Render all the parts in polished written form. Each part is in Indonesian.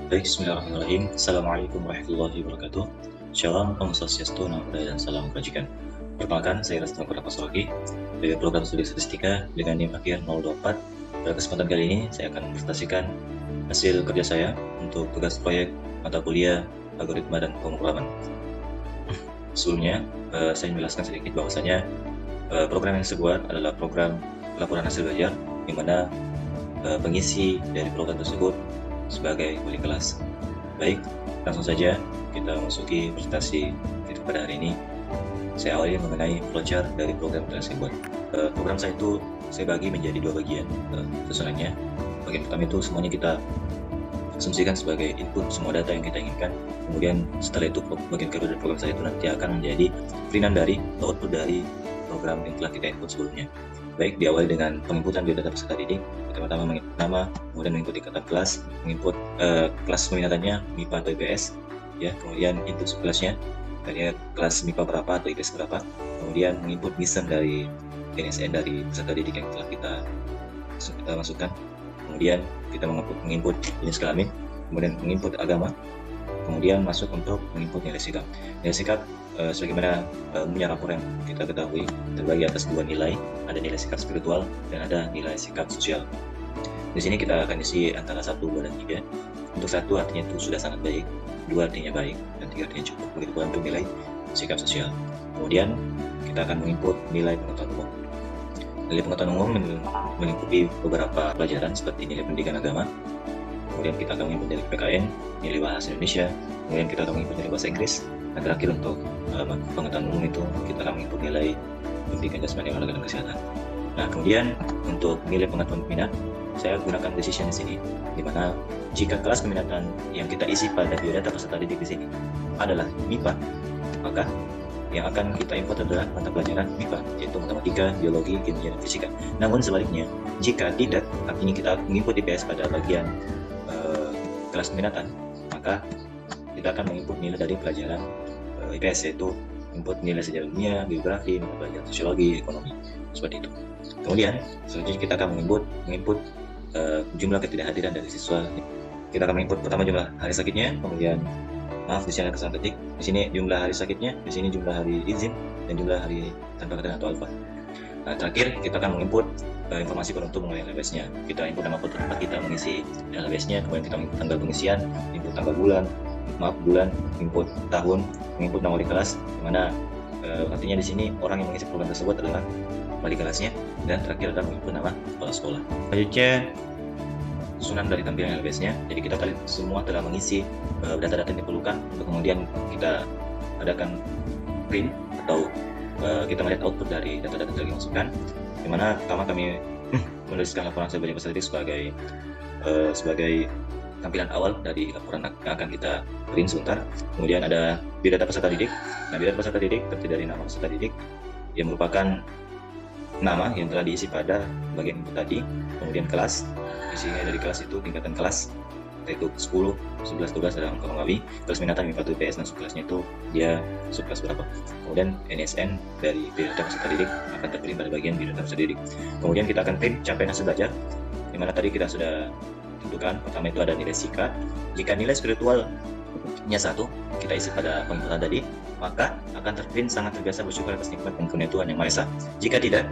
Baik, bismillahirrahmanirrahim. Assalamualaikum warahmatullahi wabarakatuh. Shalom, Om Swastiastu, Namo Buddhaya, dan salam kebajikan. Perkenalkan, saya Restu Pasologi dari program studi statistika dengan NIM akhir 024. Pada kesempatan kali ini, saya akan presentasikan hasil kerja saya untuk tugas proyek mata kuliah algoritma dan pemrograman. Sebelumnya, saya menjelaskan sedikit bahwasanya program yang saya buat adalah program laporan hasil belajar, di mana pengisi dari program tersebut sebagai wali kelas. Baik, langsung saja kita masuki presentasi kita pada hari ini. Saya awali mengenai flowchart dari program yang saya buat. Program saya itu saya bagi menjadi dua bagian susunannya. Bagian pertama itu semuanya kita asumsikan sebagai input semua data yang kita inginkan. Kemudian setelah itu bagian kedua dari program saya itu nanti akan menjadi printan dari output dari program yang telah kita input sebelumnya. Baik, diawali dengan penginputan biodata peserta didik. Pertama-tama menginput nama, kemudian menginput ikatan kelas, menginput kelas peminatannya MIPA atau IPS, ya. Kemudian input subkelasnya, dari kelas MIPA berapa atau IPS berapa. Kemudian menginput mission dari NSN dari peserta didik yang telah kita masukkan. Kemudian kita menginput jenis kelamin, kemudian menginput agama, kemudian masuk untuk menginput nilai sikap. Nilai sikap sebagaimana umumnya rapor yang kita ketahui terbagi atas dua nilai, ada nilai sikap spiritual dan ada nilai sikap sosial. Di sini kita akan isi antara 1, 2, dan 3. Untuk 1 artinya itu sudah sangat baik, 2 artinya baik, dan 3 artinya cukup. Begitu pula untuk nilai sikap sosial. Kemudian kita akan menginput nilai pengetahuan umum. Nilai pengetahuan umum meliputi beberapa pelajaran seperti nilai pendidikan agama, kemudian kita akan menginput nilai PKN, nilai bahasa Indonesia, kemudian kita akan menginput nilai bahasa Inggris, dan terakhir untuk pengetahuan umum itu kita akan menginput nilai pendidikan jasmani, olahraga, dan kesehatan. Nah, kemudian untuk nilai pengetahuan minat, saya gunakan decision di sini, di mana jika kelas peminatan yang kita isi pada biodata peserta didik di sini adalah MIPA, maka yang akan kita input adalah mata pelajaran MIPA, yaitu matematika, biologi, kimia, dan fisika. Namun sebaliknya, jika tidak, artinya kita menginput IPS pada bagian kelas peminatan, maka kita akan menginput nilai dari pelajaran IPS, yaitu input nilai sejarah dunia, geografi, mata pelajaran sosiologi, ekonomi, seperti itu. Kemudian selanjutnya kita akan menginput jumlah ketidakhadiran dari siswa. Kita akan menginput pertama jumlah hari sakitnya, kemudian di sini ada kesalahan ketik, di sini jumlah hari sakitnya, di sini jumlah hari izin, dan jumlah hari tanpa keterangan atau alfa. Nah, terakhir kita akan menginput informasi penentu mengenai LBS-nya. Kita input nama tempat kita mengisi LBS-nya, kemudian kita input tanggal pengisian, input tanggal bulan, input tahun, menginput nama wali kelas, dimana artinya di sini orang yang mengisi program tersebut adalah wali kelasnya, dan terakhir adalah menginput nama kepala sekolah. Selanjutnya susunan dari tampilan LBS-nya. Jadi kita semua telah mengisi data-data yang diperlukan untuk kemudian kita adakan print atau kita melihat output dari data-data yang dimasukkan. Dimana pertama kami menuliskan laporan hasil belajar peserta didik sebagai tampilan awal dari laporan yang akan kita print sebentar. Kemudian ada biodata peserta didik. Nah, biodata peserta didik terdiri dari nama peserta didik yang merupakan nama yang telah diisi pada bagian input tadi, kemudian kelas, isinya dari kelas itu tingkatan kelas, yaitu 10, 11, 12 ada angka Romawi, kelas minatan MIPA IPS, dan subkelasnya itu dia subkelas berapa. Kemudian NSN dari biodata peserta didik akan terprint pada bagian biodata peserta didik. Kemudian kita akan print capaian hasil belajar, di mana tadi kita sudah tentukan. Pertama itu ada nilai sikap. Jika nilai spiritualnya 1, kita isi pada penginputan tadi, maka akan terprint sangat terbiasa bersyukur atas nikmat dan karunia Tuhan Yang Maha Esa. Jika tidak,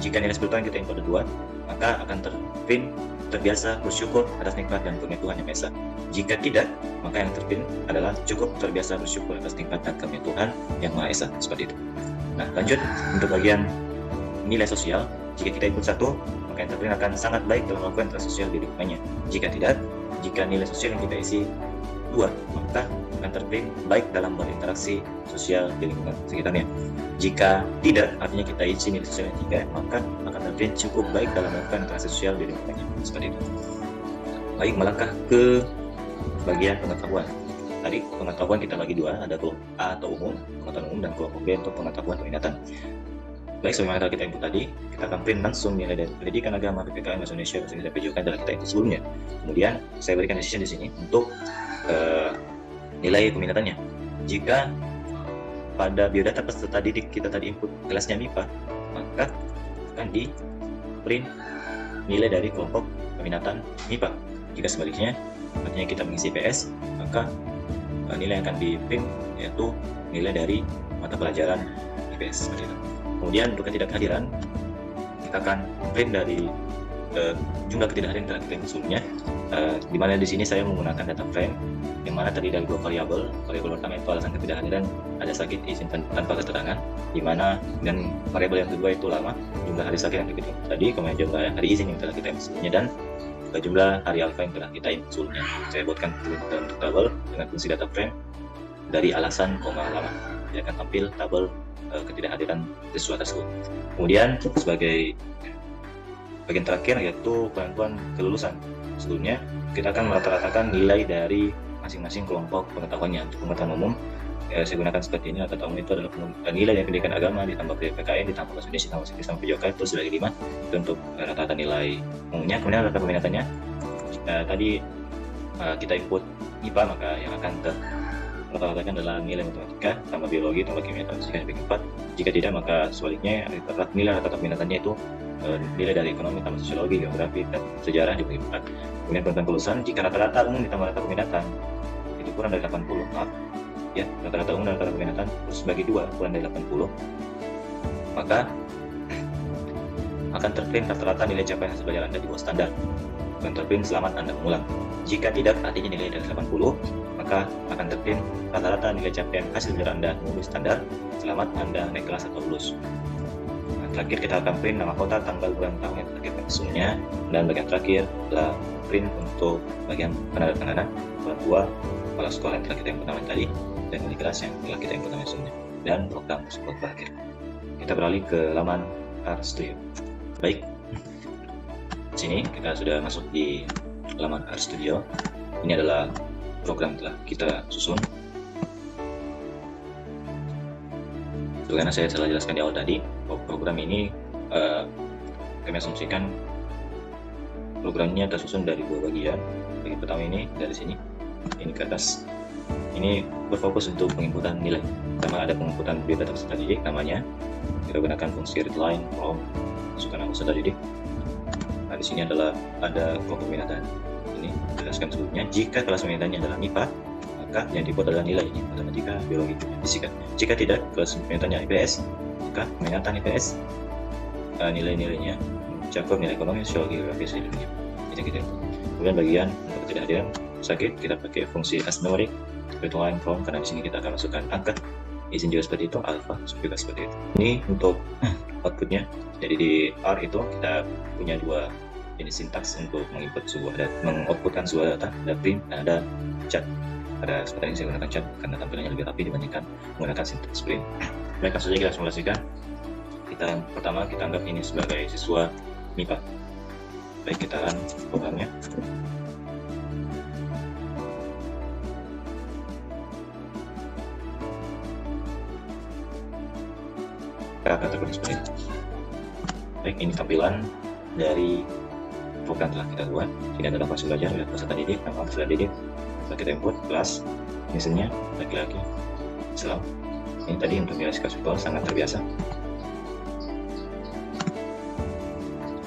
jika nilai spiritual yang kita input ada 2, maka akan terprint terbiasa bersyukur atas nikmat dan karunia Tuhan Yang Maha Esa. Jika tidak, maka yang terprint adalah cukup terbiasa bersyukur atas nikmat dan karunia Tuhan Yang Maha Esa, seperti itu. Nah, lanjut untuk bagian nilai sosial. Jika kita input 1, maka yang terprint akan sangat baik dalam melakukan interaksi sosial di lingkungannya. Jika tidak, jika nilai sosial yang kita isi 2, maka akan terprint baik dalam berinteraksi sosial di lingkungan sekitarnya. Jika tidak, artinya kita isi nilai sosial yang 3, maka akan terprint cukup baik dalam melakukan interaksi sosial di lingkungannya. Seperti itu. Baik, melangkah ke bagian pengetahuan. Tadi pengetahuan kita bagi 2, ada kelompok A atau umum, pengetahuan umum, dan kelompok B untuk pengetahuan peminatan. Baik, sebagaimana kita input tadi, kita akan print langsung nilai dari pendidikan agama, PPKN, bahasa Indonesia, bahasa Inggris, dan PJOK adalah kita input sebelumnya. Kemudian saya berikan decision di sini untuk nilai peminatannya. Jika pada biodata peserta didik kita tadi input kelasnya MIPA, maka akan di print nilai dari kelompok peminatan MIPA. Jika sebaliknya, artinya kita mengisi IPS, maka nilai yang akan di-print yaitu nilai dari mata pelajaran IPS seperti itu. Kemudian untuk ketidakhadiran, kita akan print dari jumlah ketidakhadiran yang telah kita sebelumnya, di mana di sini saya menggunakan data frame yang mana terdiri dari 2 variabel. Variabel pertama itu alasan ketidakhadiran, ada sakit izin tanpa keterangan, di mana, dan variabel yang kedua itu lama, jumlah hari sakit yang kita tadi, kemudian jumlah hari izin yang telah kita input sebelumnya, dan jumlah hari alfa yang telah kita input sebelumnya. Saya buatkan untuk tabel dengan fungsi data frame dari alasan, lama. Dia akan tampil tabel ketidakhadiran siswa tersebut. Kemudian sebagai bagian terakhir yaitu penentuan kelulusan. Sebelumnya kita akan merata-ratakan nilai dari masing-masing kelompok pengetahuannya. Untuk pengetahuan umum, saya gunakan seperti ini. Rata-rata umum itu adalah nilai dari pendidikan agama ditambah PKN ditambah bahasa Indonesia ditambah Sains sampai PJOK itu sebagai 5. Itu untuk rata-rata nilai umumnya. Kemudian rata peminatannya, tadi kita input IPA, maka yang akan rata-ratakan adalah nilai matematika tambah biologi tambah kimia tambah fisika dibagi 4. Jika tidak, maka sebaliknya nilai rata-rata peminatannya itu nilai dari ekonomi tambah sosiologi, geografi, dan sejarah dibagi 4. Kemudian penentuan kelulusan, jika rata-rata umum ditambah rata peminatan itu kurang dari 80, ya, rata-rata umum dan rata-rata peminatan terus bagi 2 kurang dari 80, maka akan terprint rata-rata nilai capaian hasil belajar Anda di bawah standar, akan terprint selamat Anda mengulang. Jika tidak, artinya nilai dari 80, maka akan terprint rata-rata nilai capaian hasil belajar Anda memenuhi standar, selamat Anda naik kelas atau lulus. Terakhir kita akan print nama kota, tanggal, bulan, tahun yang telah kita isunya, dan bagian terakhir adalah print untuk bagian penandatanganan orang tua, kepala sekolah yang telah kita input namanya tadi, dan wali kelas yang telah kita input namanya sebelumnya, dan program tersebut berakhir. Kita beralih ke laman RStudio. Baik, di sini kita sudah masuk di laman RStudio. Ini adalah program telah kita susun. Karena saya telah jelaskan di awal tadi, program ini kami asumsikan programnya tersusun dari 2 bagian. Bagian pertama ini dari sini, ini ke atas. Ini berfokus untuk penginputan nilai. Pertama ada penginputan biodata peserta didik, namanya. Kita gunakan fungsi readline from masukkan nama peserta didik. Nah, di sini adalah ada kelompok peminatan. Ini jelaskan sebelumnya. Jika kelas peminatannya adalah MIPA, maka yang dibuat adalah nilainya, matematika, biologi, fisika. Jika tidak, kelas peminatannya IPS, maka peminatan IPS nilai-nilainya mencakup nilai ekonomi, sosiologi, geografi, dan dunia. Itu kita. Kemudian bagian untuk ketidakhadiran sakit, kita pakai fungsi asnumerik, readline from, karena di sini kita akan masukkan angka. Izin juga seperti itu, alfa juga seperti itu. Ini untuk outputnya. Jadi di R itu kita punya 2 jenis sintaks untuk menginput sebuah data, mengoutputkan sebuah data, ada print dan ada chat. Pada kesempatan ini saya gunakan chat karena tampilannya lebih rapi dibandingkan menggunakan sintaks print. Baik, langsung saja kita simulasikan. Pertama kita anggap ini sebagai siswa MIPA. Baik, kita run programnya. Akan terbentuk seperti ini. Baik, ini tampilan dari program telah kita buat. Ini adalah fase belajar, peserta didik, nama peserta didik. Setelah kita input kelas, misalnya laki-laki, Islam. Ini tadi untuk nilai sikap sosial sangat terbiasa.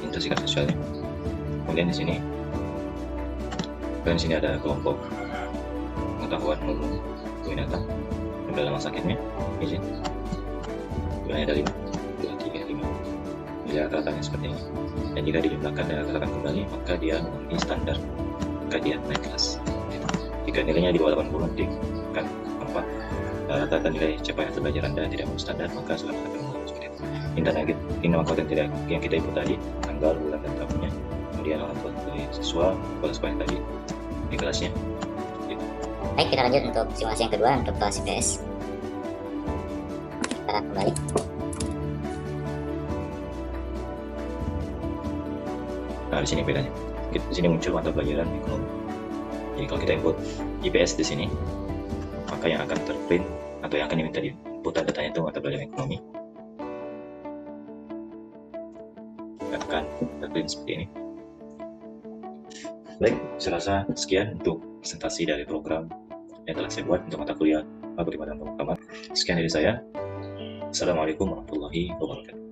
Ini sikap sosialnya. Kemudian di sini, dan di sini ada kelompok pengetahuan umum, peminatan, dan nama sakitnya, izin. Bulannya ada 5, 2, 3, 5. Bila rata-ratanya seperti ini. Dan jika dijumlahkan dan rata-ratakan kembali, maka dia memenuhi standar. Maka dia naik kelas. Jika nilainya di bawah 80, nanti akan 4. Rata-rata nilai capaian hasil belajar Anda tidak memenuhi standar, maka selamat akan mengalami seperti itu. Ini nama konten yang kita input tadi, tanggal, bulan, dan tahunnya. Kemudian orang tua dari siswa, kepala sekolah yang tadi, di kelasnya. Gitu. Baik, kita lanjut untuk simulasi yang kedua untuk kelas IPS. Kita kembali. Nah, di sini bedanya. Di sini muncul mata pelajaran ekonomi. Jadi kalau kita input IPS di sini, maka yang akan terprint atau yang akan diminta di input datanya itu mata pelajaran ekonomi. Akan terprint seperti ini. Baik, saya rasa sekian untuk presentasi dari program yang telah saya buat untuk mata kuliah algoritma dan pemrograman. Sekian dari saya. Assalamualaikum warahmatullahi wabarakatuh.